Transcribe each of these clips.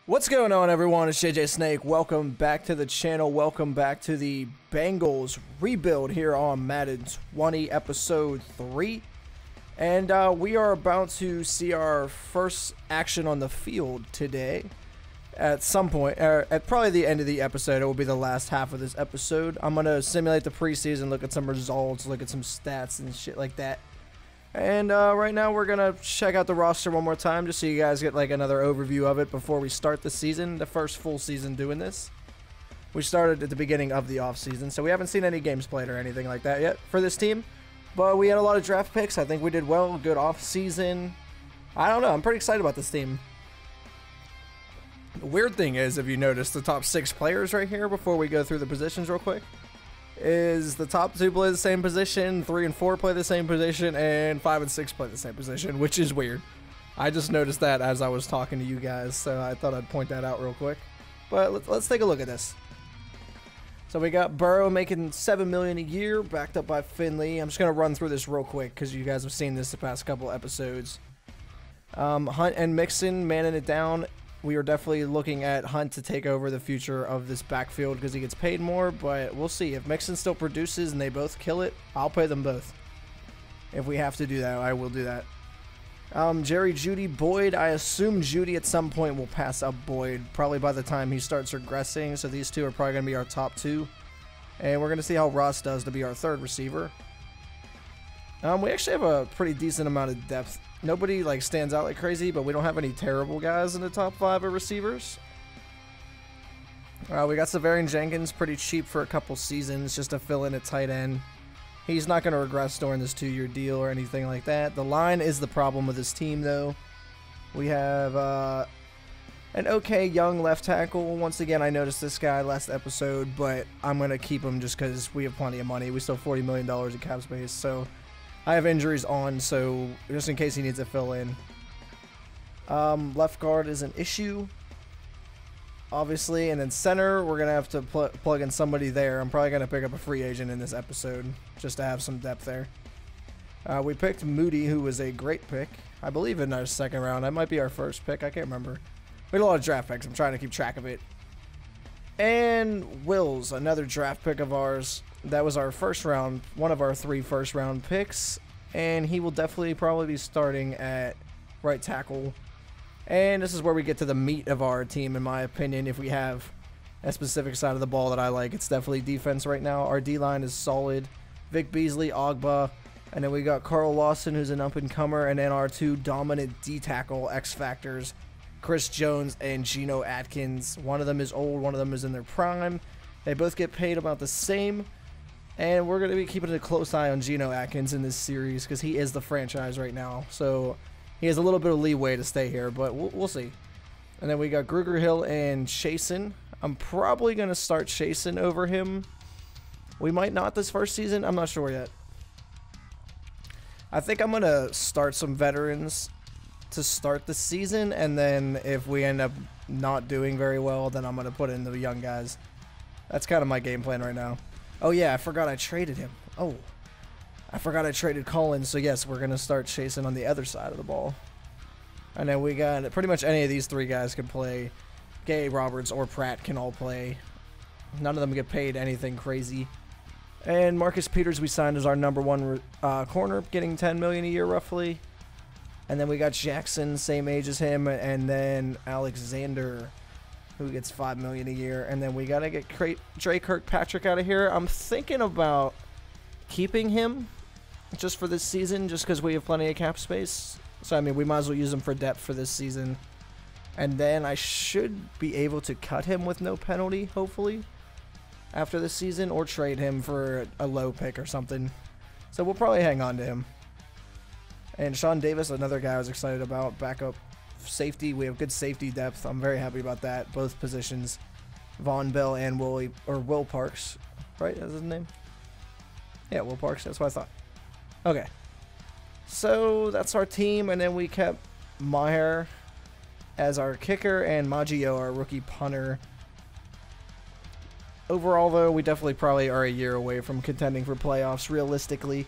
What's going on, everyone? It's JJ Snake. Welcome back to the channel. Welcome back to the Bengals rebuild here on Madden 20 episode 3. And we are about to see our first action on the field today. At some point, at probably the end of the episode, it will be the last half of this episode. I'm going to simulate the preseason, look at some results, look at some stats and shit like that. And right now we're going to check out the roster one more time just so you guys get like another overview of it before we start the season, the first full season doing this. We started at the beginning of the offseason, so we haven't seen any games played or anything like that yet for this team. But we had a lot of draft picks. I think we did well, good offseason. I don't know, I'm pretty excited about this team. The weird thing is, if you notice, the top 6 players right here before we go through the positions real quick, is the top 2 play the same position, 3 and 4 play the same position, and 5 and 6 play the same position, which is weird. I just noticed that as I was talking to you guys, so I thought I'd point that out real quick. But let's take a look at this. So we got Burrow making $7 million a year, backed up by Finley. I'm just gonna run through this real quick because you guys have seen this the past couple episodes. Hunt and Mixon manning it down. We are definitely looking at Hunt to take over the future of this backfield because he gets paid more, but we'll see. If Mixon still produces and they both kill it, I'll pay them both. If we have to do that, I will do that. Jerry, Jeudy, Boyd. I assume Jeudy at some point will pass up Boyd, probably by the time he starts regressing, so these two are probably going to be our top 2. And we're going to see how Ross does to be our 3rd receiver. We actually have a pretty decent amount of depth. Nobody like stands out like crazy, but we don't have any terrible guys in the top 5 of receivers. We got Severian Jenkins, pretty cheap for a couple seasons just to fill in at tight end. He's not going to regress during this 2-year deal or anything like that. The line is the problem with this team, though. We have an okay young left tackle. Once again, I noticed this guy last episode, but I'm going to keep him just because we have plenty of money. We still have $40 million in cap space, so I have injuries on, so just in case he needs to fill in. Left guard is an issue, obviously, and then center, we're going to have to plug in somebody there. I'm probably going to pick up a free agent in this episode just to have some depth there. We picked Moody, who was a great pick, I believe in our 2nd round. That might be our 1st pick, I can't remember. We had a lot of draft picks, I'm trying to keep track of it. And Wills, another draft pick of ours. That was our 1st round, one of our 3 first round picks, and he will definitely probably be starting at right tackle. And this is where we get to the meat of our team, in my opinion. If we have a specific side of the ball that I like, it's definitely defense right now. Our D-line is solid. Vic Beasley, Ogba, and then we got Carl Lawson, who's an up-and-comer, and then our 2 dominant D-tackle X-Factors, Chris Jones and Geno Atkins. One of them is old, one of them is in their prime. They both get paid about the same. And we're going to be keeping a close eye on Geno Atkins in this series because he is the franchise right now. So he has a little bit of leeway to stay here, but we'll see. And then we got Gruger Hill and Chasen. I'm probably going to start Chasen over him. We might not this first season. I'm not sure yet. I think I'm going to start some veterans to start the season, and then if we end up not doing very well, then I'm going to put in the young guys. That's kind of my game plan right now. Oh yeah, I forgot I traded him. Oh, I forgot I traded Collins. So yes, we're going to start chasing on the other side of the ball. And then we got pretty much any of these 3 guys can play. Gay, Roberts, or Pratt can all play. None of them get paid anything crazy. And Marcus Peters we signed as our #1 corner, getting $10 million a year roughly. And then we got Jackson, same age as him, and then Alexander, who gets $5 million a year. And then we got to get Drake Kirkpatrick out of here. I'm thinking about keeping him just for this season, just because we have plenty of cap space. So, I mean, we might as well use him for depth for this season. And then I should be able to cut him with no penalty, hopefully, after this season, or trade him for a low pick or something. So we'll probably hang on to him. And Sean Davis, another guy I was excited about, backup safety. We have good safety depth. I'm very happy about that. Both positions, Von Bell and Will Parks, right? That's his name. Yeah, Will Parks. That's what I thought. Okay, so that's our team, and then we kept Maher as our kicker and Maggio our rookie punter. Overall, though, we definitely probably are a year away from contending for playoffs, realistically.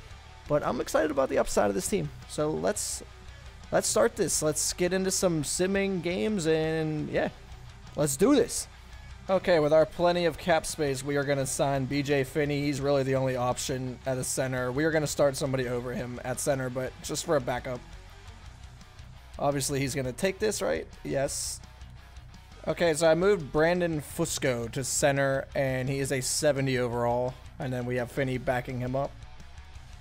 But I'm excited about the upside of this team. So let's start this. Let's get into some simming games, and yeah, Let's do this. Okay, with our plenty of cap space, we are going to sign BJ Finney. He's really the only option at the center. We are going to start somebody over him at center, but just for a backup. Obviously, he's going to take this, right? Yes. Okay, so I moved Brandon Fusco to center, and he is a 70 overall. And then we have Finney backing him up.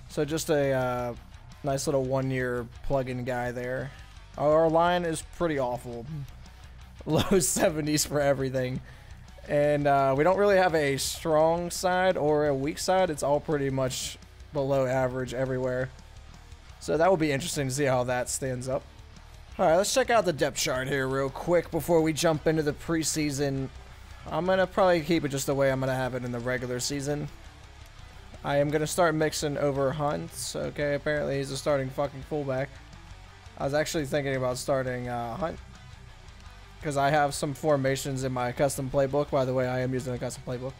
So just a nice little one-year plug-in guy there. Our line is pretty awful. Low 70s for everything. And we don't really have a strong side or a weak side. It's all pretty much below average everywhere. So that will be interesting to see how that stands up. Alright, let's check out the depth chart here real quick before we jump into the preseason. I'm going to probably keep it just the way I'm going to have it in the regular season. I am going to start mixing over Hunt. Okay, apparently he's a starting fucking fullback. I was actually thinking about starting Hunt. Because I have some formations in my custom playbook. By the way, I am using a custom playbook.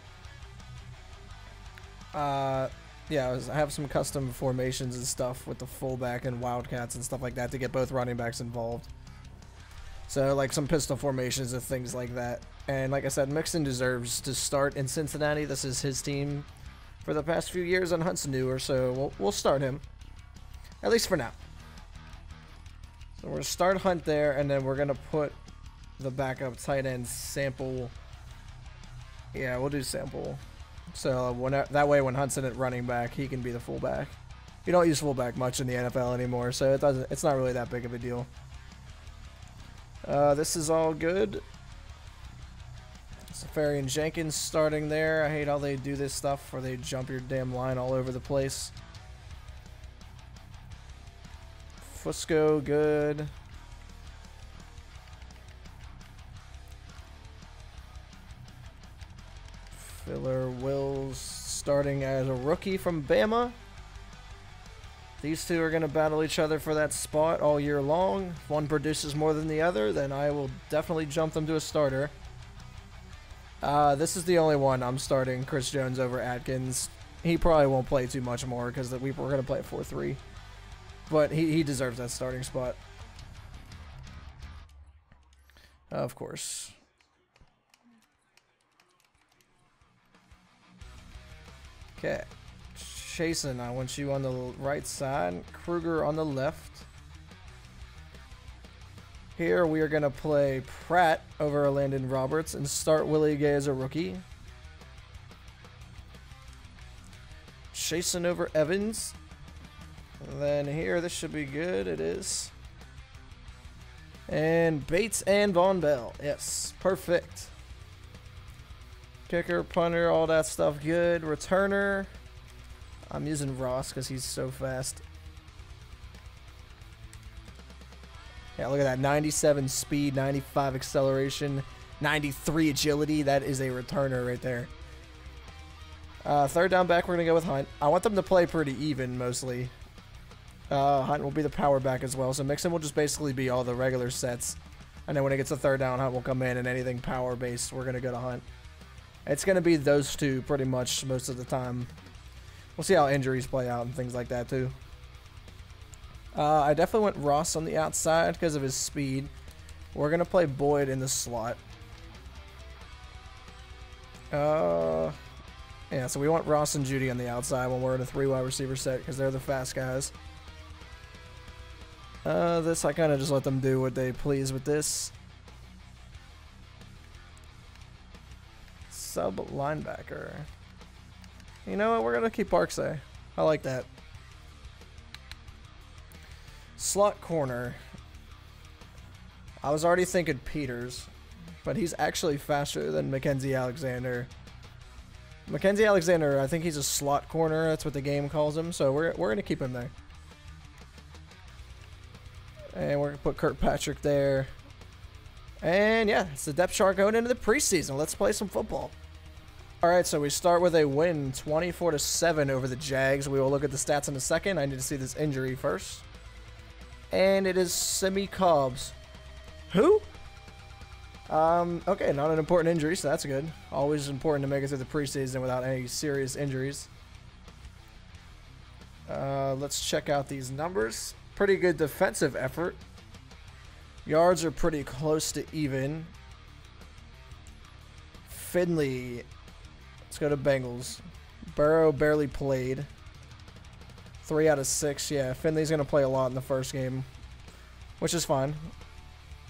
Yeah, I have some custom formations and stuff with the fullback and wildcats and stuff like that to get both running backs involved. So, like some pistol formations and things like that. And like I said, Mixon deserves to start in Cincinnati. This is his team for the past few years, and Hunt's newer, so we'll start him. At least for now. So we're going to start Hunt there, and then we're going to put the backup tight end Sample. Yeah, we'll do Sample. So that way when Hunt's in at running back, he can be the fullback. You don't use fullback much in the NFL anymore, so it's not really that big of a deal. This is all good. Safari and Jenkins starting there. I hate how they do this stuff where they jump your damn line all over the place. Fusco, good. Filler Wills starting as a rookie from Bama. These two are going to battle each other for that spot all year long. If one produces more than the other, then I will definitely jump them to a starter. This is the only one I'm starting Chris Jones over Atkins. He probably won't play too much more because we're going to play at 4-3. But he deserves that starting spot. Of course. Okay. Chasen, I want you on the right side. Kruger on the left. Here we are going to play Pratt over Landon Roberts and start Willie Gay as a rookie. Chasen over Evans. And then here, this should be good. It is. And Bates and Von Bell. Yes, perfect. Kicker, punter, all that stuff good. Returner. I'm using Ross because he's so fast. Yeah, look at that. 97 speed, 95 acceleration, 93 agility. That is a returner right there. Third down back, we're going to go with Hunt. I want them to play pretty even, mostly. Hunt will be the power back as well. So Mixon will just basically be all the regular sets. And then when it gets a third down, Hunt will come in, and anything power-based, we're going to go to Hunt. It's going to be those two pretty much most of the time. We'll see how injuries play out and things like that too. I definitely went Ross on the outside because of his speed. We're going to play Boyd in the slot. Yeah, so we want Ross and Judy on the outside when we're in a 3 wide receiver set because they're the fast guys. This, I kind of just let them do what they please with this. Sub linebacker. You know what? We're going to keep Parksay. I like that. Slot corner. I was already thinking Peters, but he's actually faster than Mackenzie Alexander. Mackenzie Alexander, I think he's a slot corner. That's what the game calls him. So we're going to keep him there. And we're going to put Kirkpatrick there. And yeah, it's the depth chart going into the preseason. Let's play some football. Alright, so we start with a win, 24-7 over the Jags. We will look at the stats in a second. I need to see this injury first. And it is Simi Cobbs. Who? Okay, not an important injury, so that's good. Always important to make it through the preseason without any serious injuries. Let's check out these numbers. Pretty good defensive effort. Yards are pretty close to even. Finley. Let's go to Bengals. Burrow barely played. 3 out of 6. Yeah, Finley's going to play a lot in the first game, which is fine.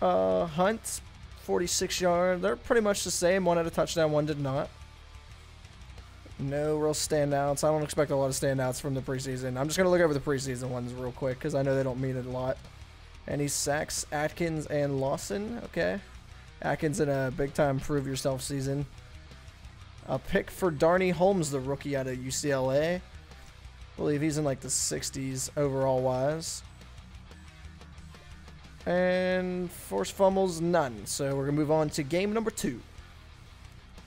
Hunt, 46 yard. They're pretty much the same. One had a touchdown, one did not. No real standouts. I don't expect a lot of standouts from the preseason. I'm just going to look over the preseason ones real quick because I know they don't mean it a lot. Any sacks? Atkins and Lawson. Okay. Atkins in a big-time prove-yourself season. A pick for Darnay Holmes, the rookie out of UCLA. I believe he's in like the 60s overall-wise. And forced fumbles, none. So we're going to move on to game number 2.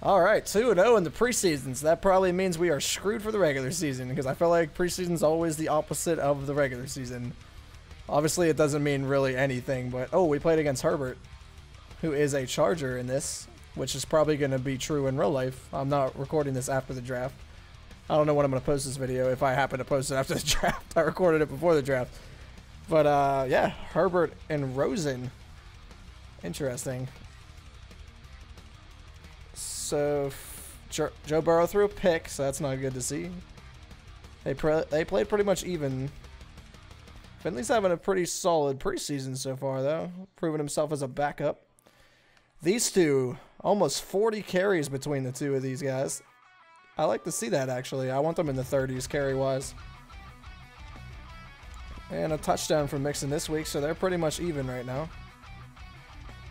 All right, 2-0 in the preseason, so that probably means we are screwed for the regular season because I feel like preseason's always the opposite of the regular season. Obviously, it doesn't mean really anything, but oh, we played against Herbert, who is a Charger in this, which is probably going to be true in real life. I'm not recording this after the draft. I don't know when I'm going to post this video. If I happen to post it after the draft, I recorded it before the draft. But yeah, Herbert and Rosen. Interesting. So Joe Burrow threw a pick, so that's not good to see. They played pretty much even. Finley's having a pretty solid preseason so far, though, proving himself as a backup. These two, almost 40 carries between the two of these guys. I like to see that, actually. I want them in the 30s carry-wise. And a touchdown from Mixon this week, so they're pretty much even right now.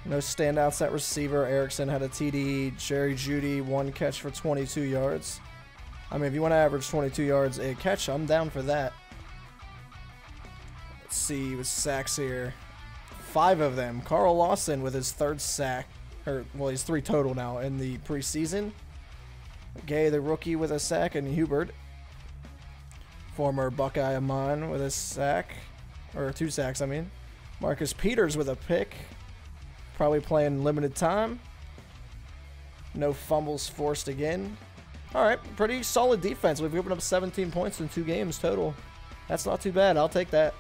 No standouts at receiver. Erickson had a TD. Jerry Jeudy, 1 catch for 22 yards. I mean, if you want to average 22 yards a catch, I'm down for that. Let's see, with sacks here. 5 of them. Carl Lawson with his 3rd sack. Or, well, he's 3 total now in the preseason. Gay, the rookie, with a sack, and Hubert, former Buckeye of mine, with a sack. Or 2 sacks, I mean. Marcus Peters with a pick. Probably playing limited time. No fumbles forced again. Alright, pretty solid defense. We've given up 17 points in 2 games total. That's not too bad. I'll take that.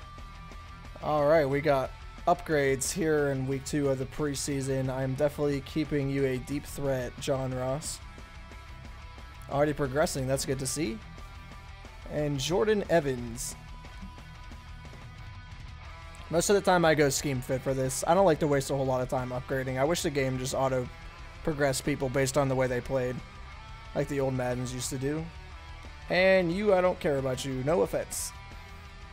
Alright, we got upgrades here in week 2 of the preseason. I'm definitely keeping you a deep threat, John Ross. Already progressing. That's good to see. And Jordan Evans. Most of the time I go scheme fit for this. I don't like to waste a whole lot of time upgrading. I wish the game just auto-progressed people based on the way they played. Like the old Maddens used to do. And you, I don't care about you. No offense.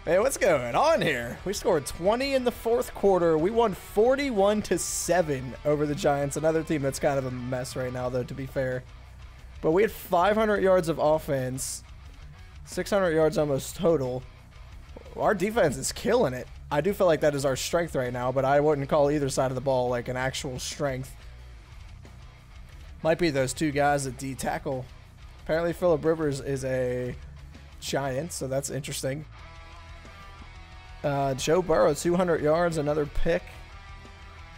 Hey, what's going on here? We scored 20 in the 4th quarter. We won 41-7 over the Giants. Another team that's kind of a mess right now, though, to be fair. But we had 500 yards of offense. 600 yards almost total. Our defense is killing it. I do feel like that is our strength right now, but I wouldn't call either side of the ball like an actual strength. Might be those 2 guys at D tackle. Apparently Phillip Rivers is a Giant, so that's interesting. Joe Burrow, 200 yards, another pick,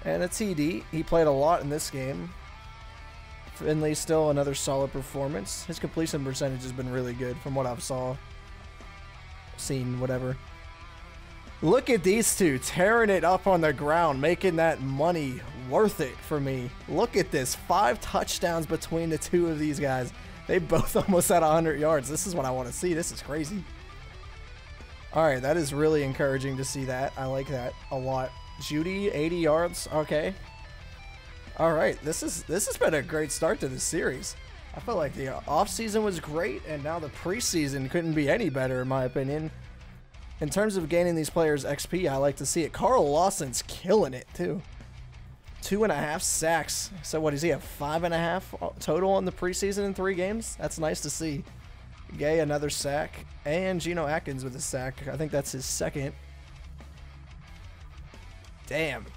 and a TD. He played a lot in this game. Finley, still another solid performance. His completion percentage has been really good from what I've seen, whatever. Look at these two tearing it up on the ground, making that money worth it for me. Look at this. 5 touchdowns between the 2 of these guys. They both almost had 100 yards. This is what I want to see. This is crazy. All right, that is really encouraging to see that. I like that a lot. Jeudy, 80 yards. Okay. All right, this has been a great start to this series. I feel like the offseason was great, and now the preseason couldn't be any better, in my opinion. In terms of gaining these players XP, I like to see it. Carl Lawson's killing it, too. 2.5 sacks. So what does he have? 5.5 total in the preseason in 3 games? That's nice to see. Gay, another sack. And Geno Atkins with a sack. I think that's his 2nd. Damn.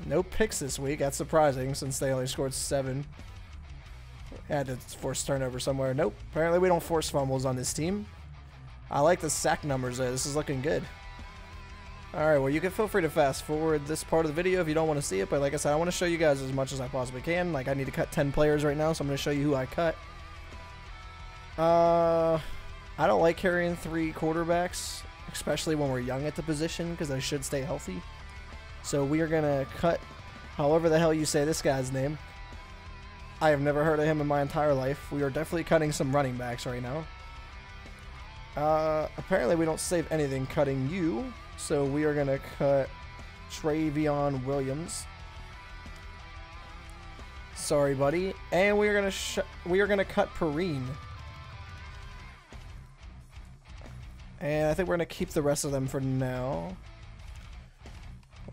No picks this week. That's surprising since they only scored 7. Had to force turnover somewhere. Nope. Apparently we don't force fumbles on this team. I like the sack numbers though. This is looking good. Alright, well you can feel free to fast forward this part of the video if you don't want to see it. But like I said, I want to show you guys as much as I possibly can. Like I need to cut 10 players right now, so I'm going to show you who I cut. I don't like carrying 3 quarterbacks, especially when we're young at the position, because they should stay healthy. So we are going to cut however the hell you say this guy's name. I have never heard of him in my entire life. We are definitely cutting some running backs right now. Apparently we don't save anything cutting you, so we are gonna cut Travion Williams. Sorry, buddy. And we are gonna cut Perrine. And I think we're gonna keep the rest of them for now.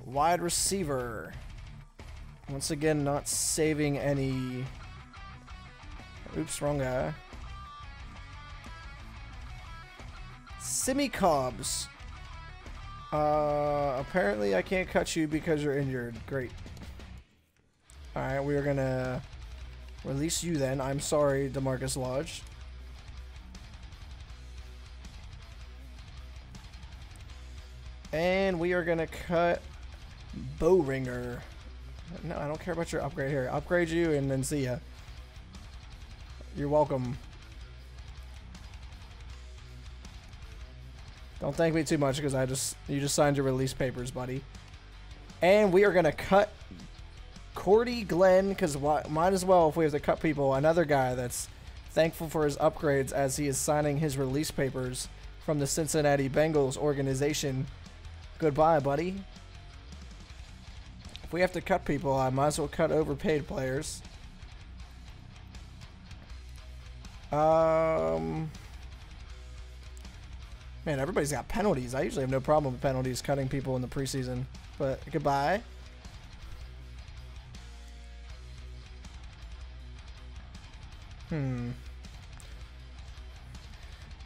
Wide receiver. Once again, not saving any. Oops, wrong guy. Simi Cobbs. Apparently I can't cut you because you're injured. Great. Alright, we are gonna release you then. I'm sorry, DeMarcus Lodge. And we are gonna cut Bowringer. No, I don't care about your upgrade here. Upgrade you and then see ya. You're welcome. Don't thank me too much because you just signed your release papers, buddy. And we are gonna cut Cordy Glenn because might as well, if we have to cut people, another guy that's thankful for his upgrades as he is signing his release papers from the Cincinnati Bengals organization. Goodbye, buddy. If we have to cut people, I might as well cut overpaid players. Man, everybody's got penalties. I usually have no problem with penalties cutting people in the preseason. But goodbye.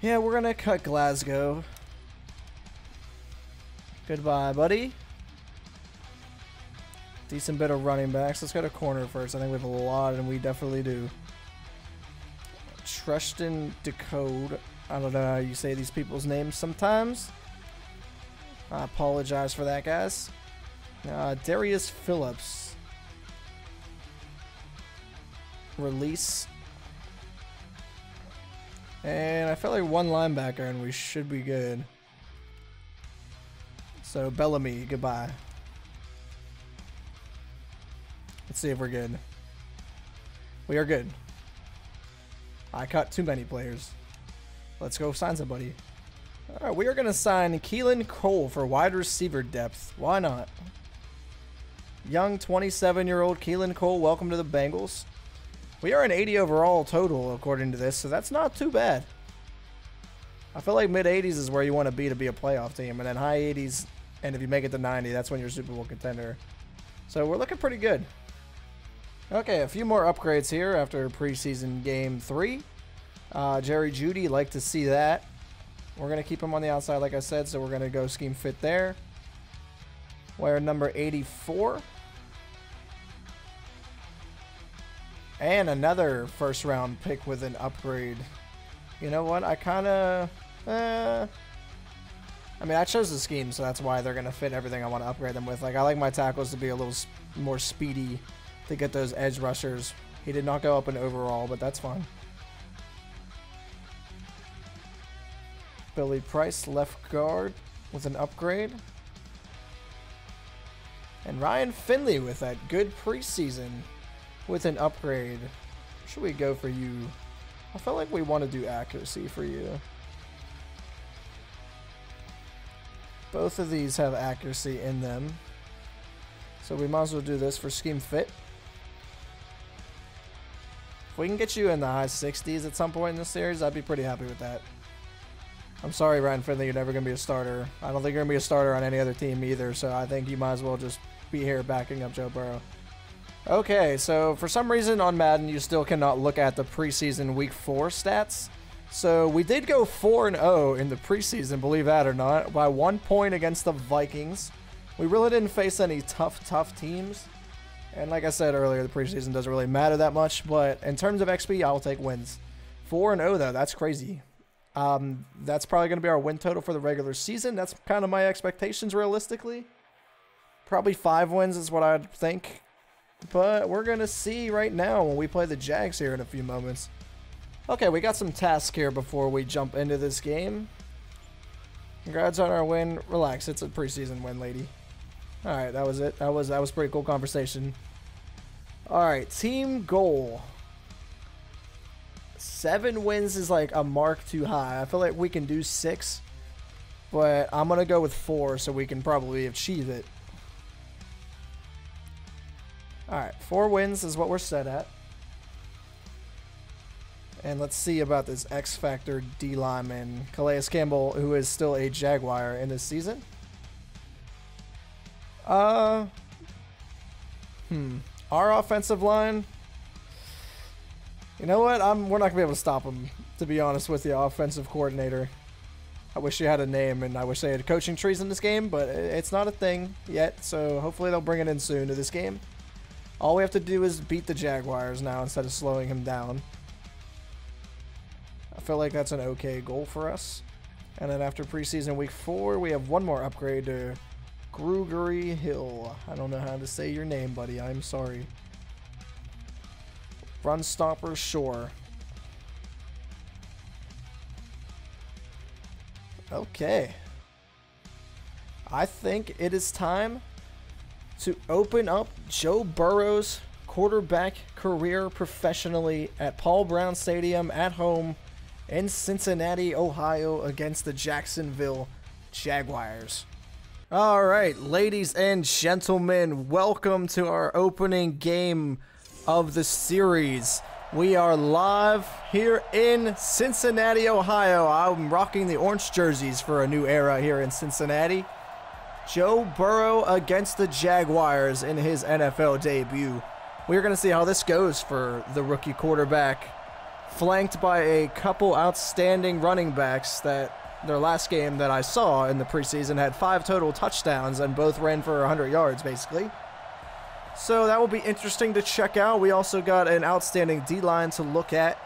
Yeah, we're gonna cut Glasgow. Goodbye, buddy. Decent bit of running backs. Let's go to corner first. I think we have a lot, and we definitely do. Trustin Decode. I don't know how you say these people's names sometimes. I apologize for that, guys. Darius Phillips. Release. And I feel like one linebacker and we should be good. So Bellamy, goodbye. Let's see if we're good. We are good. I cut too many players. Let's go sign somebody. Alright, we are going to sign Keelan Cole for wide receiver depth. Why not? Young 27-year-old Keelan Cole, welcome to the Bengals. We are an 80 overall total according to this, so that's not too bad. I feel like mid-80s is where you want to be a playoff team, and then high 80s, and if you make it to 90, that's when you're a Super Bowl contender. So we're looking pretty good. Okay, a few more upgrades here after preseason game 3. Jerry Jeudy, like to see that. We're going to keep him on the outside, like I said, so we're going to go scheme fit there. Wear number 84. And another first round pick with an upgrade. You know what? I kind of... I mean, I chose the scheme, so that's why they're going to fit everything I want to upgrade them with. Like, I like my tackles to be a little more speedy to get those edge rushers. He did not go up in overall, but that's fine. Billy Price, left guard with an upgrade. And Ryan Finley with that good preseason with an upgrade. Should we go for you? I feel like we want to do accuracy for you. Both of these have accuracy in them. So we might as well do this for scheme fit. If we can get you in the high 60s at some point in this series, I'd be pretty happy with that. I'm sorry, Ryan Finley, you're never going to be a starter. I don't think you're going to be a starter on any other team either, so I think you might as well just be here backing up Joe Burrow. Okay, so for some reason on Madden, you still cannot look at the preseason Week 4 stats. So we did go 4-0 in the preseason, believe that or not, by 1 point against the Vikings. We really didn't face any tough teams. And like I said earlier, the preseason doesn't really matter that much, but in terms of XP, I'll take wins. 4-0 though, that's crazy. That's probably going to be our win total for the regular season. That's kind of my expectations realistically. Probably 5 wins is what I'd think. But we're going to see right now when we play the Jags here in a few moments. Okay, we got some tasks here before we jump into this game. Congrats on our win. Relax, it's a preseason win, lady. Alright, that was it. That was pretty cool conversation. All right, team goal. 7 wins is like a mark too high. I feel like we can do 6, but I'm going to go with 4 so we can probably achieve it. All right, 4 wins is what we're set at. And let's see about this X Factor D lineman, Calais Campbell, who is still a Jaguar in this season. Our offensive line. You know what? We're not gonna be able to stop him, to be honest with you, offensive coordinator. I wish you had a name, and I wish they had coaching trees in this game, but it's not a thing yet, so hopefully they'll bring it in soon to this game. All we have to do is beat the Jaguars now instead of slowing him down. I feel like that's an okay goal for us. And then after preseason week 4, we have one more upgrade to Gregory Hill. I don't know how to say your name, buddy. I'm sorry. Run stopper, sure. Okay. I think it is time to open up Joe Burrow's quarterback career professionally at Paul Brown Stadium at home in Cincinnati, Ohio against the Jacksonville Jaguars. All right, ladies and gentlemen, welcome to our opening game of the series. We are live here in Cincinnati, Ohio. I'm rocking the orange jerseys for a new era here in Cincinnati. Joe Burrow against the Jaguars in his NFL debut. We're going to see how this goes for the rookie quarterback, flanked by a couple outstanding running backs that their last game that I saw in the preseason had 5 total touchdowns and both ran for 100 yards basically. So that will be interesting to check out. We also got an outstanding D-line to look at.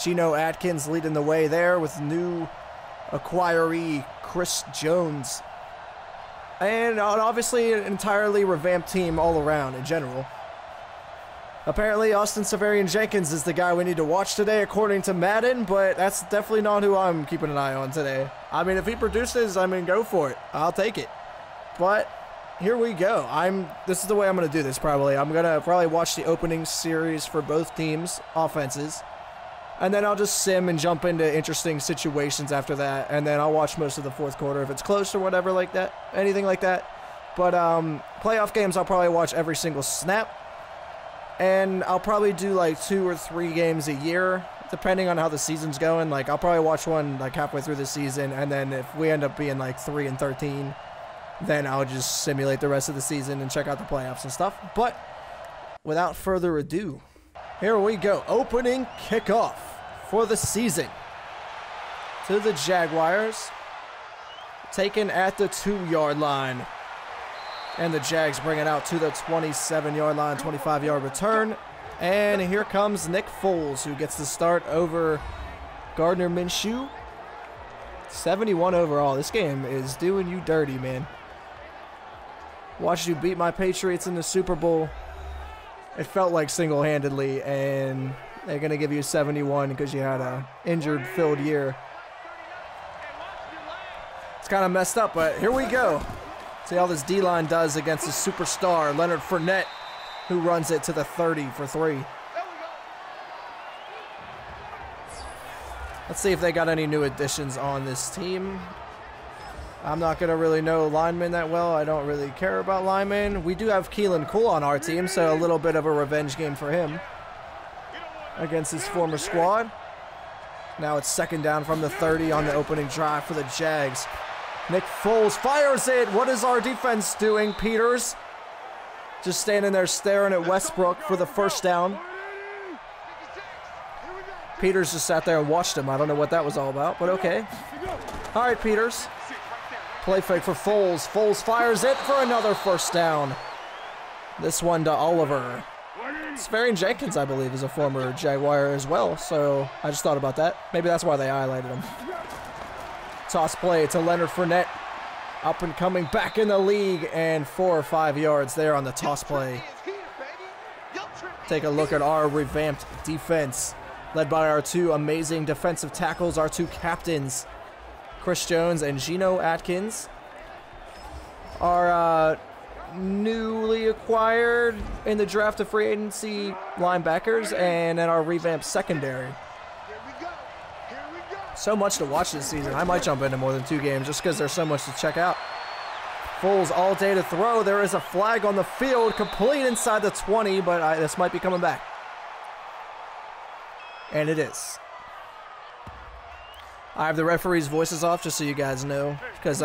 Geno Atkins leading the way there with new acquiree Chris Jones. And obviously an entirely revamped team all around in general. Apparently Austin Seferian-Jenkins is the guy we need to watch today according to Madden, but that's definitely not who I'm keeping an eye on today. I mean, if he produces, I mean, go for it. I'll take it. But here we go. This is the way I'm going to do this probably. I'm going to probably watch the opening series for both teams' offenses. And then I'll just sim and jump into interesting situations after that. And then I'll watch most of the fourth quarter if it's close or whatever like that. Anything like that. But playoff games, I'll probably watch every single snap. And I'll probably do like 2 or 3 games a year, depending on how the season's going. Like, I'll probably watch one like halfway through the season. And then if we end up being like 3-13, then I'll just simulate the rest of the season and check out the playoffs and stuff. But without further ado, here we go. Opening kickoff for the season to the Jaguars. Taken at the 2-yard line. And the Jags bring it out to the 27-yard line, 25-yard return. And here comes Nick Foles, who gets the start over Gardner Minshew. 71 overall. This game is doing you dirty, man. Watched you beat my Patriots in the Super Bowl. It felt like single-handedly, and they're going to give you 71 because you had a injured-filled year. It's kind of messed up, but here we go. See how this D-line does against the superstar, Leonard Fournette, who runs it to the 30 for 3. Let's see if they got any new additions on this team. I'm not going to really know linemen that well. I don't really care about linemen. We do have Keelan Cole on our team, so a little bit of a revenge game for him against his former squad. Now it's second down from the 30 on the opening drive for the Jags. Nick Foles fires it. What is our defense doing, Peters? Just standing there staring at Westbrook for the first down. Peters just sat there and watched him. I don't know what that was all about, but okay. All right, Peters. Play fake for Foles. Foles fires it for another first down. This one to Oliver. Seferian-Jenkins, I believe, is a former Jaguar as well, so I just thought about that. Maybe that's why they highlighted him. Toss play to Leonard Fournette. Up and coming back in the league, and 4 or 5 yards there on the toss play. Take a look at our revamped defense, led by our 2 amazing defensive tackles, our 2 captains, Chris Jones and Geno Atkins. Our newly acquired in the draft of free agency linebackers and in our revamped secondary. So much to watch this season. I might jump into more than 2 games just because there's so much to check out. Foles all day to throw. There is a flag on the field, complete inside the 20, but this might be coming back. And it is. I have the referee's voices off just so you guys know, because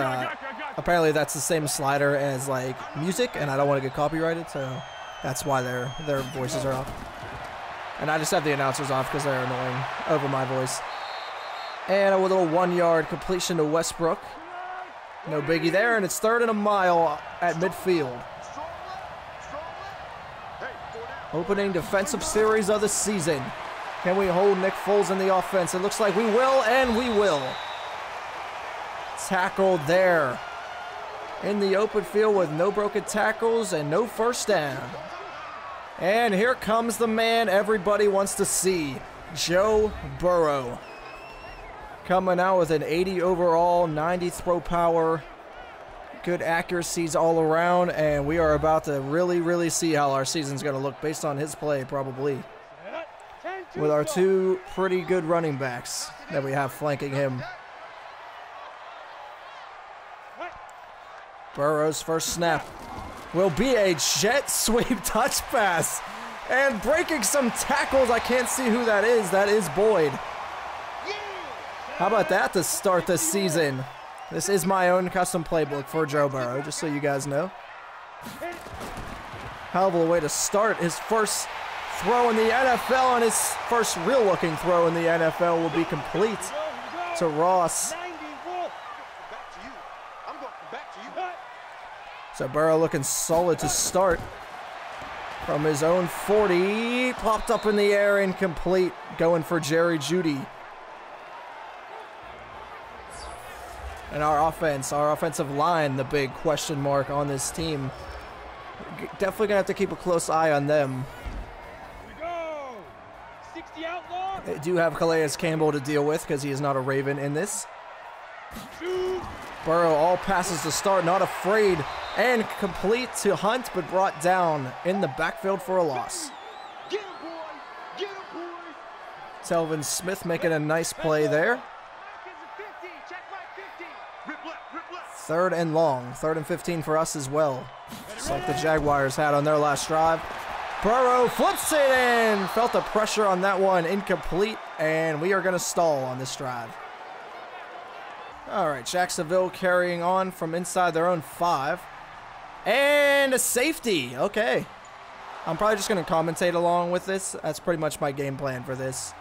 apparently that's the same slider as like music, and I don't want to get copyrighted, so that's why their voices are off. And I just have the announcers off because they're annoying over my voice. And a little 1-yard completion to Westbrook. No biggie there, and it's 3rd and a mile at midfield. Opening defensive series of the season. Can we hold Nick Foles in the offense? It looks like we will, and we will. Tackled there. In the open field with no broken tackles and no first down. And here comes the man everybody wants to see, Joe Burrow. Coming out with an 80 overall, 90 throw power, good accuracies all around, and we are about to really see how our season's going to look based on his play, probably. With our 2 pretty good running backs that we have flanking him. Burrow's first snap will be a jet sweep touch pass. And breaking some tackles, I can't see who that is. That is Boyd. How about that to start this season? This is my own custom playbook for Joe Burrow, just so you guys know. Hell of a way to start his first throw in the NFL, and his first real-looking throw in the NFL will be complete to Ross. So Burrow looking solid to start. From his own 40, popped up in the air, incomplete, going for Jerry Jeudy. And our offense, our offensive line, the big question mark on this team. Definitely going to have to keep a close eye on them. They do have Calais Campbell to deal with because he is not a Raven in this. Burrow all passes to start, not afraid, and complete to Hunt, but brought down in the backfield for a loss. Telvin Smith making a nice play there. 3rd and long, 3rd and 15 for us as well. Just like the Jaguars had on their last drive. Burrow flips it in, felt the pressure on that one, incomplete, and we are going to stall on this drive. All right, Jacksonville carrying on from inside their own 5. And a safety, okay. I'm probably just going to commentate along with this. That's pretty much my game plan for this.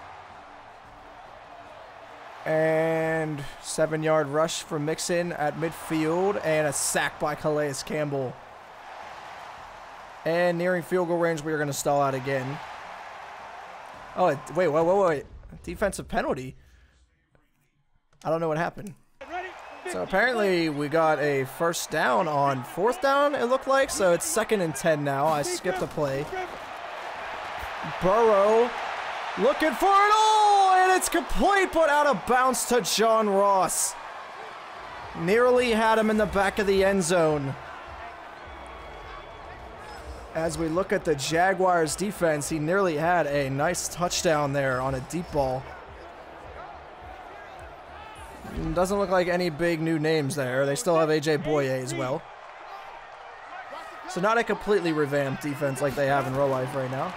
And 7-yard rush for Mixon at midfield, and a sack by Calais Campbell. And nearing field goal range, we are going to stall out again. Oh, wait. Defensive penalty. I don't know what happened. So apparently we got a first down on 4th down, it looked like. So it's 2nd and 10 now. I skipped a play. Burrow looking for it all, and it's complete, but out of bounds to John Ross. Nearly had him in the back of the end zone. As we look at the Jaguars defense, he nearly had a nice touchdown there on a deep ball. Doesn't look like any big new names there. They still have A.J. Boye as well. So not a completely revamped defense like they have in real life right now.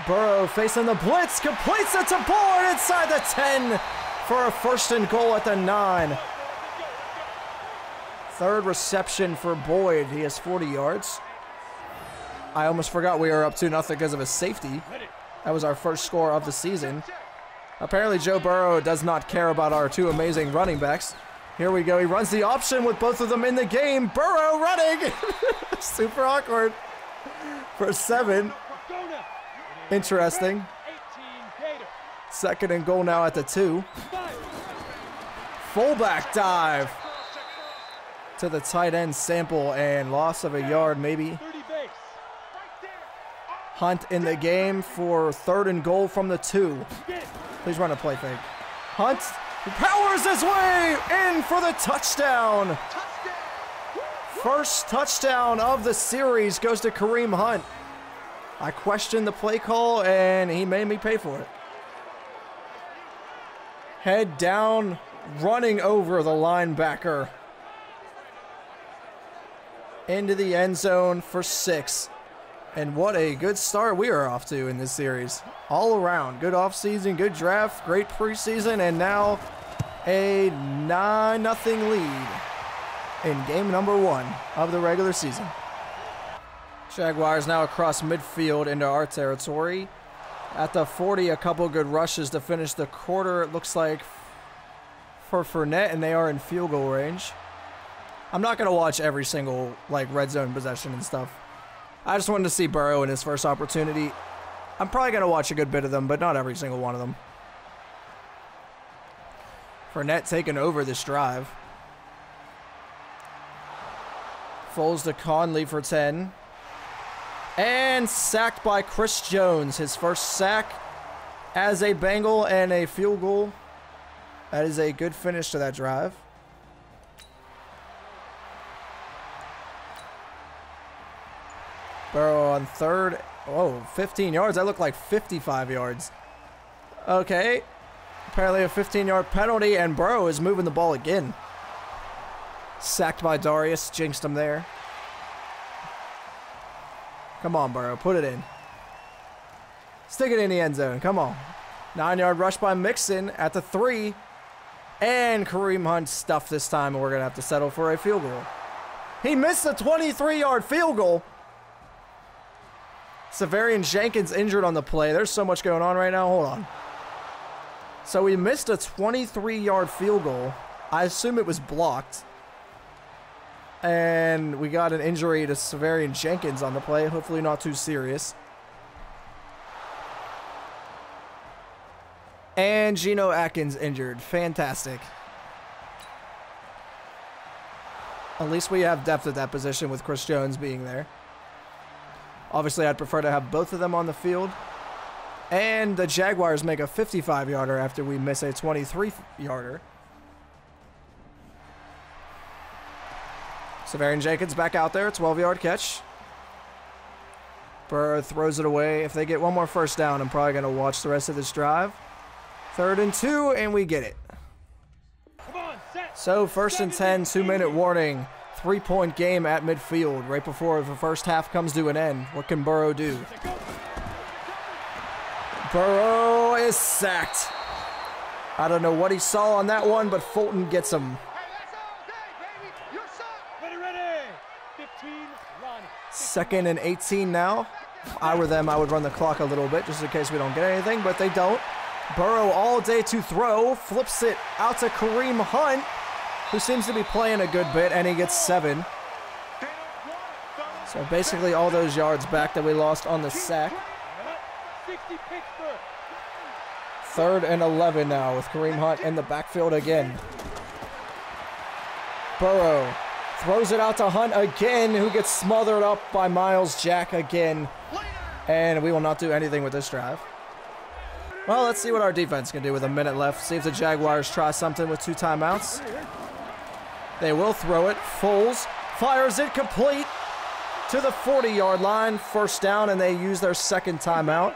Burrow facing the blitz, completes it to Boyd inside the 10 for a 1st and goal at the 9. 3rd reception for Boyd. He has 40 yards. I almost forgot we were up 2-0 because of a safety. That was our first score of the season. Apparently Joe Burrow does not care about our 2 amazing running backs. Here we go. He runs the option with both of them in the game. Burrow running. Super awkward. For 7. Interesting. 2nd and goal now at the 2. Fullback dive to the tight end Sample, and loss of a yard maybe. Hunt in the game for 3rd and goal from the 2. Please run a play fake. Hunt powers his way in for the touchdown. first touchdown of the series goes to Kareem Hunt. I questioned the play call, and he made me pay for it. Head down, running over the linebacker. Into the end zone for 6. And what a good start we are off to in this series. All around, good offseason, good draft, great preseason, and now a 9-0 lead in game number 1 of the regular season. Jaguars now across midfield into our territory. At the 40, a couple good rushes to finish the quarter, it looks like, for Fournette, and they are in field goal range. I'm not going to watch every single red zone possession and stuff. I just wanted to see Burrow in his first opportunity. I'm probably going to watch a good bit of them, but not every single one of them. Fournette taking over this drive. Foles to Conley for 10. And sacked by Chris Jones. His first sack as a Bengal and a field goal. That is a good finish to that drive. Burrow on third. Oh, 15 yards. That looked like 55 yards. Okay. Apparently a 15-yard penalty, and Burrow is moving the ball again. Sacked by Darius. Jinxed him there. Come on, Burrow. Put it in. Stick it in the end zone. Come on. 9-yard rush by Mixon at the 3. And Kareem Hunt stuffed this time, and we're going to have to settle for a field goal. He missed a 23-yard field goal. Severian Jenkins injured on the play. There's so much going on right now. Hold on. So we missed a 23-yard field goal. I assume it was blocked. And we got an injury to Severian Jenkins on the play. Hopefully not too serious. And Geno Atkins injured. Fantastic. At least we have depth at that position with Chris Jones being there. Obviously, I'd prefer to have both of them on the field. And the Jaguars make a 55-yarder after we miss a 23-yarder. Severian Jenkins back out there. 12-yard catch. Burrow throws it away. If they get one more first down, I'm probably going to watch the rest of this drive. 3rd and 2, and we get it. So 1st and 10, 2-minute warning. 3-point game at midfield right before the first half comes to an end. What can Burrow do? Burrow is sacked. I don't know what he saw on that one, but Fulton gets him. 2nd and 18 now. If I were them, I would run the clock a little bit just in case we don't get anything, but they don't. Burrow all day to throw. Flips it out to Kareem Hunt, who seems to be playing a good bit, and he gets 7. So basically all those yards back that we lost on the sack. 3rd and 11 now with Kareem Hunt in the backfield again. Burrow throws it out to Hunt again, who gets smothered up by Miles Jack again. And we will not do anything with this drive. Well, let's see what our defense can do with a minute left. See if the Jaguars try something with 2 timeouts. They will throw it. Foles fires it complete to the 40-yard line. First down, and they use their 2nd timeout.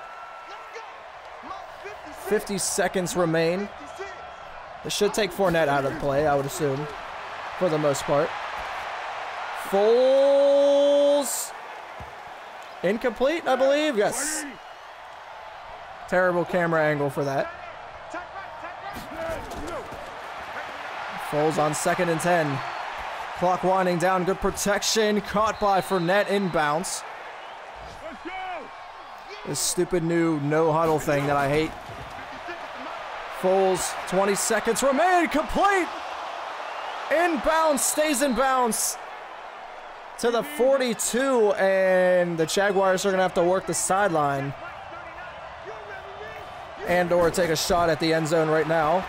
50 seconds remain. This should take Fournette out of play, I would assume, for the most part. Foles. Incomplete, I believe. Yes. Terrible camera angle for that. Foles on 2nd and 10. Clock winding down. Good protection. Caught by Fournette inbounds. This stupid new no-huddle thing that I hate. Foles, 20 seconds remain. Complete. Inbounds. Stays in bounds to the 42. And the Jaguars are going to have to work the sideline. And/or take a shot at the end zone right now.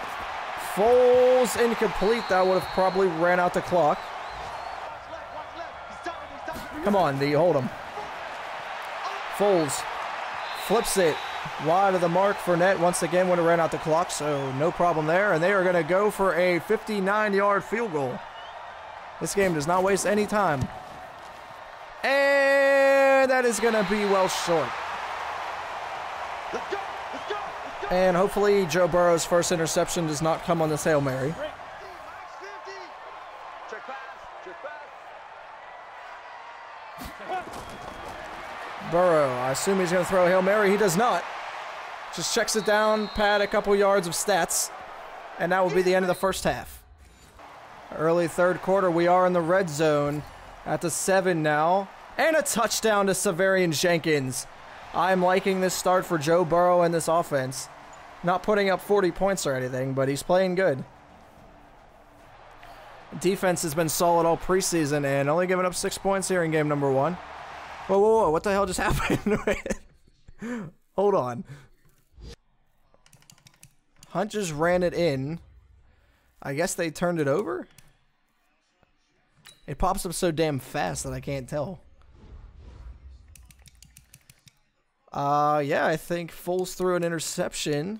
Foles incomplete. That would have probably ran out the clock. Come on, D. Hold him. Foles flips it wide of the mark. Fournette once again would have ran out the clock, so no problem there. And they are going to go for a 59-yard field goal. This game does not waste any time. And that is going to be well short. Let's go. Let's go. Let's go. And hopefully Joe Burrow's first interception does not come on this Hail Mary. Check pass. Check pass. Burrow, I assume he's going to throw a Hail Mary. He does not. Just checks it down, pad a couple yards of stats, and that will be the end of the first half. Early third quarter, we are in the red zone at the 7 now, and a touchdown to Severian Jenkins. I'm liking this start for Joe Burrow and this offense. Not putting up 40 points or anything, but he's playing good. Defense has been solid all preseason and only giving up 6 points here in game number 1. Whoa, whoa, whoa, what the hell just happened? Hold on. Hunt just ran it in. I guess they turned it over? It pops up so damn fast that I can't tell. Yeah, I think Foles threw an interception.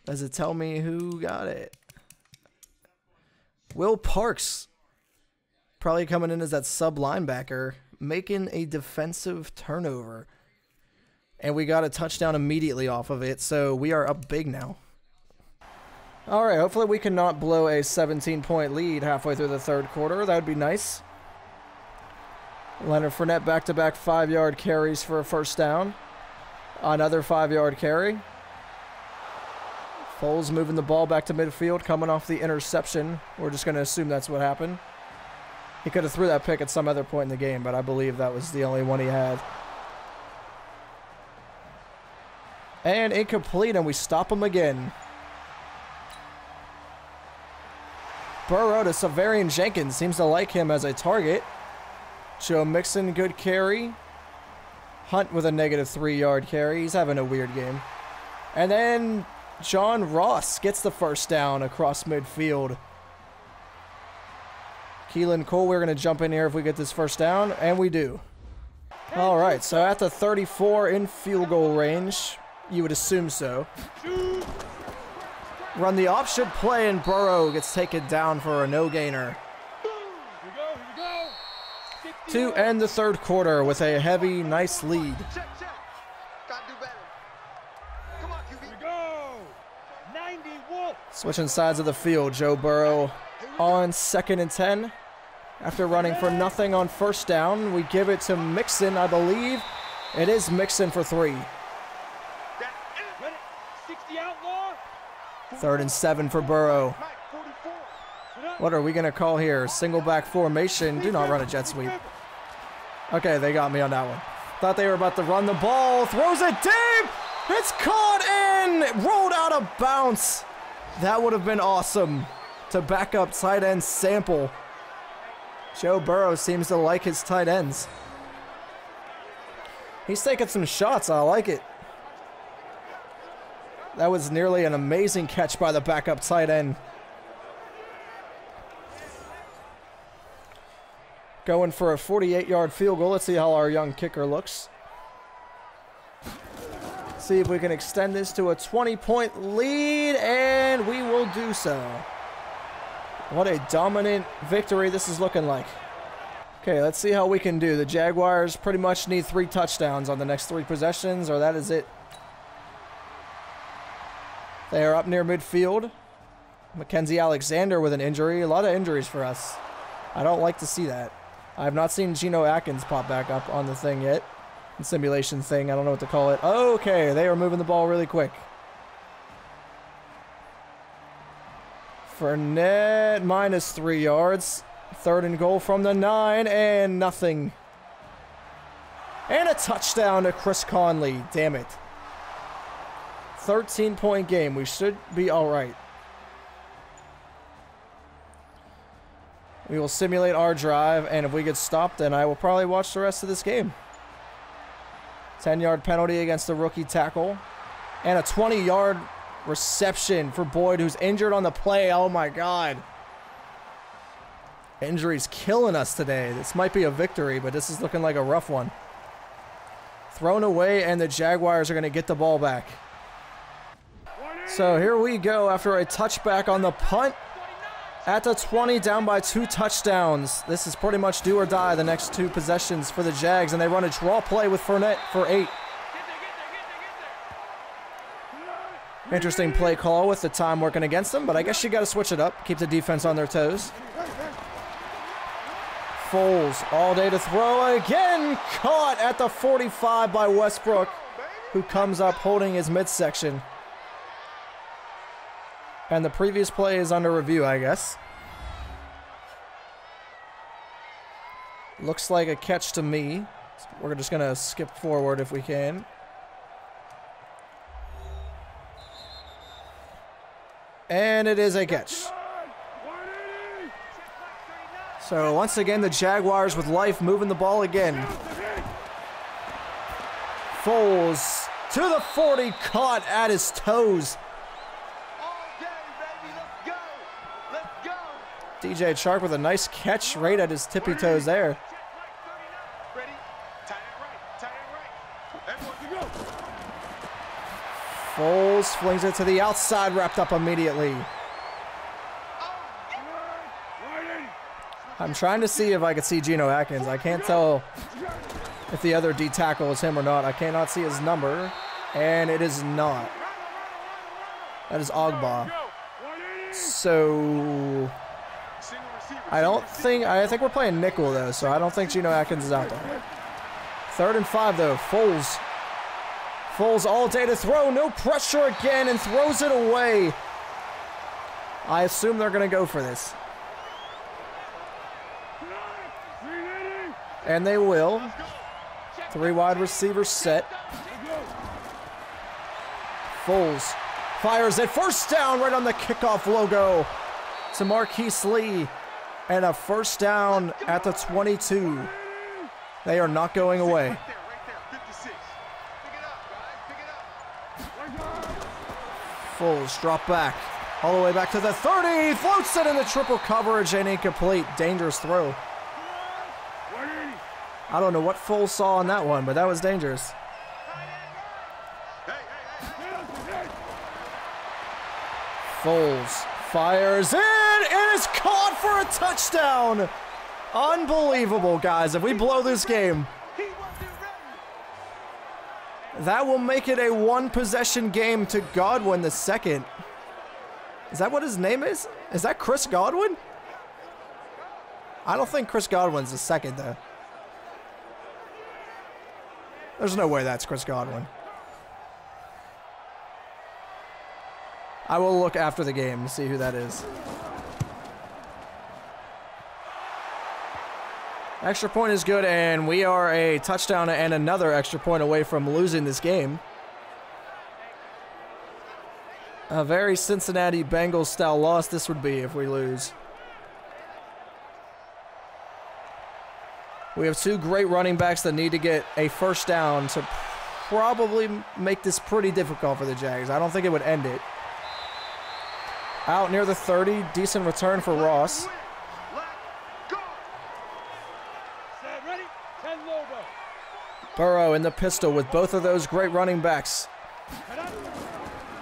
Does it tell me who got it? Will Parks, probably coming in as that sub linebacker, making a defensive turnover. And we got a touchdown immediately off of it, so we are up big now. Alright, hopefully we cannot blow a 17-point lead halfway through the third quarter. That would be nice. Leonard Fournette back-to-back 5-yard carries for a first down. Another 5-yard carry. Foles moving the ball back to midfield, coming off the interception. We're just going to assume that's what happened. He could have threw that pick at some other point in the game, but I believe that was the only one he had. And incomplete, and we stop him again. Burrow to Severian Jenkins. Seems to like him as a target. Joe Mixon, good carry. Hunt with a negative 3-yard carry. He's having a weird game. And then John Ross gets the first down across midfield. Keelan Cole, we're going to jump in here if we get this first down, and we do. All right, so at the 34 in field goal range, you would assume so. Run the option play, and Burrow gets taken down for a no-gainer. To end the third quarter with a heavy, nice lead. Check. Gotta do better. Come on, QB. Here we go. 90 Wolf. Switching sides of the field, Joe Burrow on 2nd and 10. After running for nothing on first down, we give it to Mixon, I believe. It is Mixon for 3. 3rd and 7 for Burrow. What are we going to call here? Single back formation. Do not run a jet sweep. Okay, they got me on that one. Thought they were about to run the ball. Throws it deep. It's caught in. Rolled out of bounds. That would have been awesome to back up tight end Sample. Joe Burrow seems to like his tight ends. He's taking some shots. I like it. That was nearly an amazing catch by the backup tight end. Going for a 48-yard field goal. Let's see how our young kicker looks. See if we can extend this to a 20-point lead, and we will do so. What a dominant victory this is looking like. Okay, let's see how we can do. The Jaguars pretty much need 3 touchdowns on the next 3 possessions, or that is it. They are up near midfield. Mackenzie Alexander with an injury. A lot of injuries for us. I don't like to see that. I have not seen Geno Atkins pop back up on the thing yet. The simulation thing. I don't know what to call it. Okay, they are moving the ball really quick. Fournette minus 3 yards. 3rd and goal from the 9, and nothing. And a touchdown to Chris Conley. Damn it. 13-point game. We should be all right. We will simulate our drive, and if we get stopped, then I will probably watch the rest of this game. 10-yard penalty against the rookie tackle. And a 20-yard reception for Boyd, who's injured on the play. Oh, my God. Injuries killing us today. This might be a victory, but this is looking like a rough one. Thrown away, and the Jaguars are going to get the ball back. So here we go after a touchback on the punt. At the 20, down by 2 touchdowns. This is pretty much do or die the next 2 possessions for the Jags, and they run a draw play with Fournette for 8. Interesting play call with the time working against them, but I guess you got to switch it up, keep the defense on their toes. Foles all day to throw again, caught at the 45 by Westbrook, who comes up holding his midsection. And the previous play is under review, I guess. Looks like a catch to me. We're just going to skip forward if we can. And it is a catch. So once again, the Jaguars with life, moving the ball again. Foles to the 40, caught at his toes. DJ Chark with a nice catch right at his tippy toes there. Foles flings it to the outside, wrapped up immediately. I'm trying to see if I can see Geno Atkins. I can't tell if the other D tackle is him or not. I cannot see his number, and it is not. That is Ogba. So I think we're playing nickel though, so I don't think Geno Atkins is out there. 3rd and 5 though. Foles all day to throw, no pressure again, and throws it away. I assume they're going to go for this. And they will. 3 wide receivers set. Foles fires it, 1st down right on the kickoff logo to Marquise Lee. And a 1st down at the 22. They are not going away. Foles drop back all the way back to the 30. Floats it in the triple coverage and incomplete. Dangerous throw. I don't know what Foles saw on that one, but that was dangerous. Foles fires in and is caught for a touchdown. Unbelievable, guys. If we blow this game, that will make it a 1-possession game to Godwin the second. Is that what his name is? Is that Chris Godwin? I don't think Chris Godwin's the second, though. There's no way that's Chris Godwin. I will look after the game to see who that is. Extra point is good, and we are a touchdown and another extra point away from losing this game. A very Cincinnati Bengals style loss this would be if we lose. We have 2 great running backs that need to get a 1st down to probably make this pretty difficult for the Jags. I don't think it would end it. Out near the 30, decent return for Ross. Burrow in the pistol with both of those great running backs.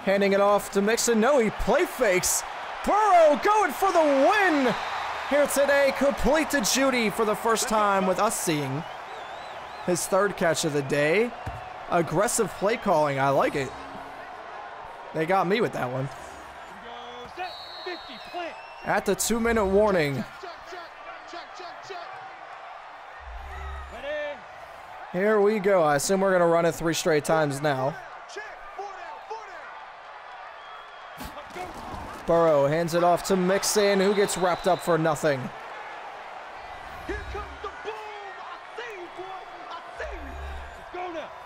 Handing it off to Mixon. No, he play fakes. Burrow going for the win here today. Complete to Judy for the first time with us seeing his 3rd catch of the day. Aggressive play calling. I like it. They got me with that one. At the 2-minute warning. Here we go. I assume we're going to run it 3 straight times now. Burrow hands it off to Mixon, who gets wrapped up for nothing.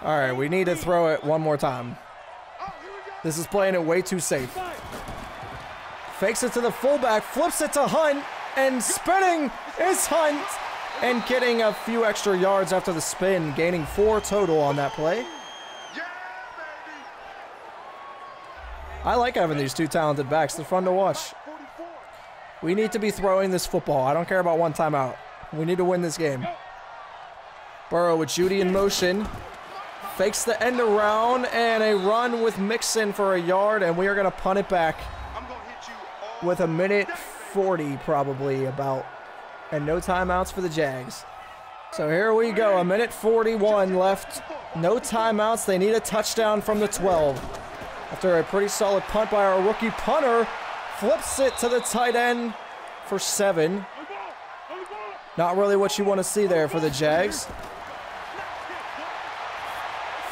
All right, we need to throw it one more time. This is playing it way too safe. Fakes it to the fullback, flips it to Hunt, and spinning is Hunt. And getting a few extra yards after the spin, gaining 4 total on that play. I like having these 2 talented backs. They're fun to watch. We need to be throwing this football. I don't care about 1 timeout. We need to win this game. Burrow with Judy in motion. Fakes the end around and a run with Mixon for a yard, and we are going to punt it back with 1:40 40 probably about. And no timeouts for the Jags. So here we go, a minute 41 left. No timeouts. They need a touchdown from the 12. After a pretty solid punt by our rookie punter, flips it to the tight end for 7. Not really what you want to see there for the Jags.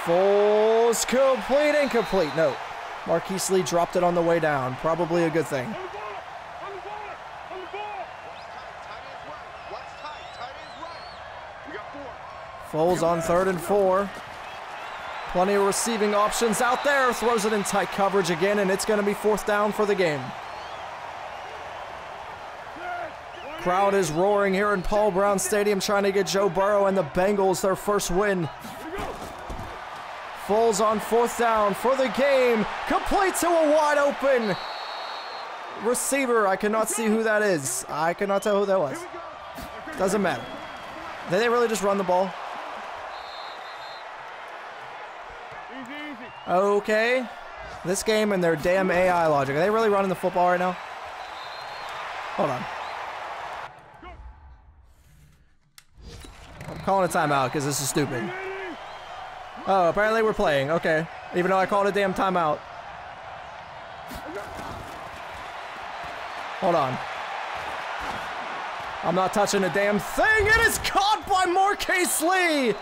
Foles complete, incomplete. No. Marquise Lee dropped it on the way down. Probably a good thing. Foles on 3rd and 4. Plenty of receiving options out there. Throws it in tight coverage again, and it's going to be 4th down for the game. Crowd is roaring here in Paul Brown Stadium, trying to get Joe Burrow and the Bengals their first win. Foles on 4th down for the game. Complete to a wide open receiver. I cannot see who that is. I cannot tell who that was. Doesn't matter. Did they really just run the ball? Okay. This game and their damn AI logic. Are they really running the football right now? Hold on. I'm calling a timeout because this is stupid. Oh, apparently we're playing. Okay. Even though I called a damn timeout. Hold on. I'm not touching a damn thing. It is caught by Marquise Lee.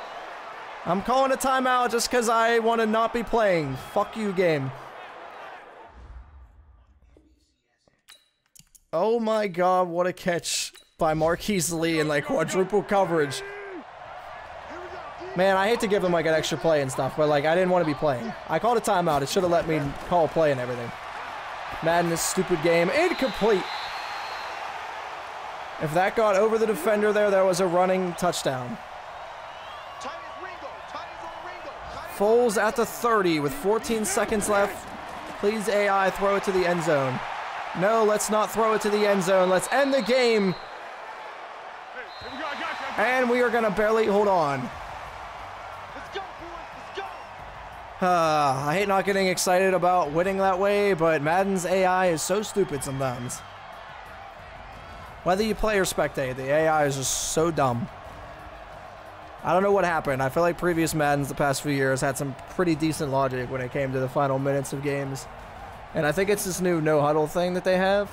I'm calling a timeout just because I want to not be playing. Fuck you, game. Oh my god, what a catch by Marquise Lee in like quadruple coverage. Man, I hate to give him like an extra play and stuff, but like I didn't want to be playing. I called a timeout. It should have let me call a play and everything. Madden, this stupid game. Incomplete. If that got over the defender there, that was a running touchdown. Foles at the 30 with 14 seconds left. Please, AI, throw it to the end zone. No, let's not throw it to the end zone. Let's end the game. And we are going to barely hold on. I hate not getting excited about winning that way, but Madden's AI is so stupid sometimes. Whether you play or spectate, the AI is just so dumb. I don't know what happened. I feel like previous Maddens the past few years had some pretty decent logic when it came to the final minutes of games. And I think it's this new no huddle thing that they have.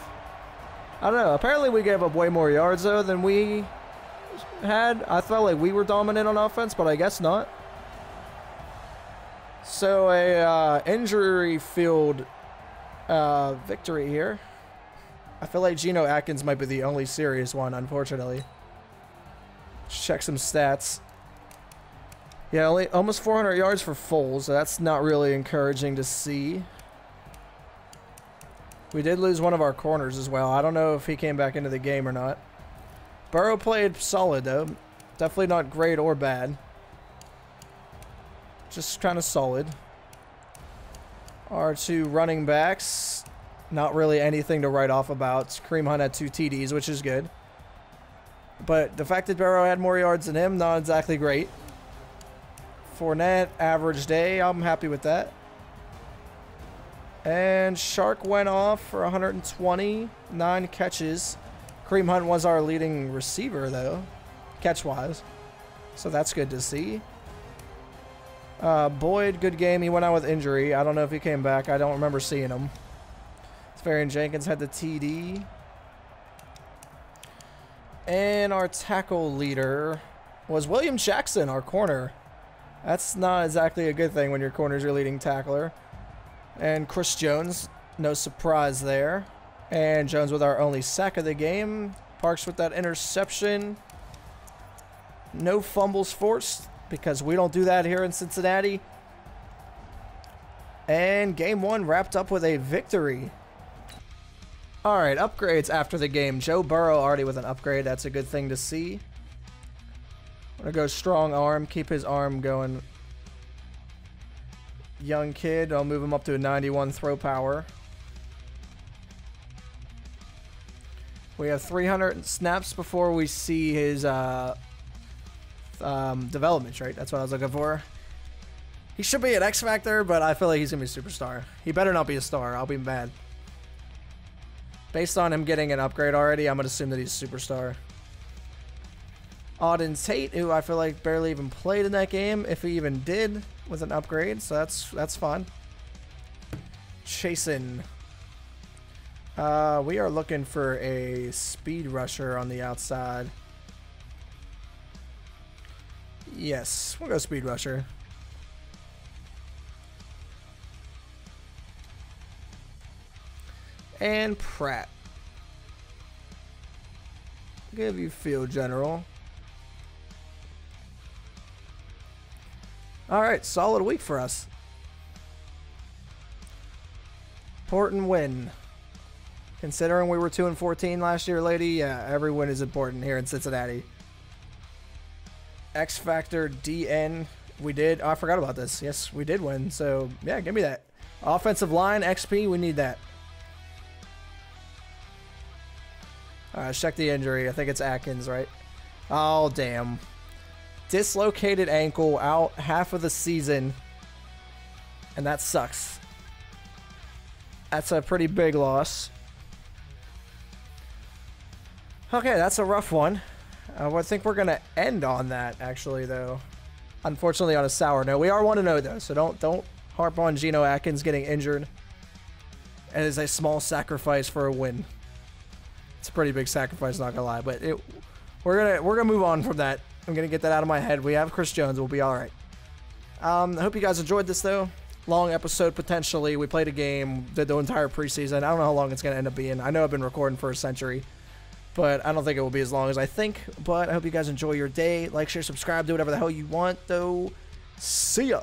I don't know. Apparently we gave up way more yards though than we had. I felt like we were dominant on offense, but I guess not. So a injury-filled victory here. I feel like Geno Atkins might be the only serious one, unfortunately. Let's check some stats. Yeah, only almost 400 yards for Foles, so that's not really encouraging to see. We did lose one of our corners as well. I don't know if he came back into the game or not. Burrow played solid, though. Definitely not great or bad. Just kind of solid. Our 2 running backs, not really anything to write off about. Kareem Hunt had 2 TDs, which is good. But the fact that Burrow had more yards than him, not exactly great. Fournette, average day. I'm happy with that. And Shark went off for 120, 9 catches. Kareem Hunt was our leading receiver, though, catch-wise. So that's good to see. Boyd, good game. He went out with injury. I don't know if he came back. I don't remember seeing him. Varian Jenkins had the TD. And our tackle leader was William Jackson, our corner. That's not exactly a good thing when your corner's your leading tackler. And Chris Jones, no surprise there. And Jones with our only sack of the game. Parks with that interception. No fumbles forced, because we don't do that here in Cincinnati. And game 1 wrapped up with a victory. Alright, upgrades after the game. Joe Burrow already with an upgrade. That's a good thing to see. I'm going to go strong arm. Keep his arm going. Young kid. I'll move him up to a 91 throw power. We have 300 snaps before we see his development trait. That's what I was looking for. He should be an X Factor, but I feel like he's going to be a superstar. He better not be a star. I'll be mad. Based on him getting an upgrade already, I'm going to assume that he's a superstar. Auden Tate, who I feel like barely even played in that game, if he even did, with an upgrade, so that's fun. Chasen. We are looking for a speed rusher on the outside. Yes, we'll go speed rusher. And Pratt. Give you field general. Alright, solid week for us. Important win. Considering we were 2-14 last year, lady, yeah, every win is important here in Cincinnati. X Factor DN. We did. Oh, I forgot about this. Yes, we did win. So, yeah, give me that. Offensive line, XP, we need that. Let's check the injury. I think it's Atkins, right? Oh, damn. Dislocated ankle, out half of the season. And that sucks. That's a pretty big loss. Okay, that's a rough one. I think we're going to end on that, actually, though. Unfortunately, on a sour note. We are 1-0, though, so don't harp on Geno Atkins getting injured. It is a small sacrifice for a win. It's a pretty big sacrifice, not gonna lie, but we're gonna move on from that. I'm gonna get that out of my head. We have Chris Jones. We'll be all right. I hope you guys enjoyed this, though. Long episode, potentially. We played a game, did the entire preseason. I don't know how long it's gonna end up being. I know I've been recording for a century, but I don't think it will be as long as I think. But I hope you guys enjoy your day. Like, share, subscribe, do whatever the hell you want, though. See ya.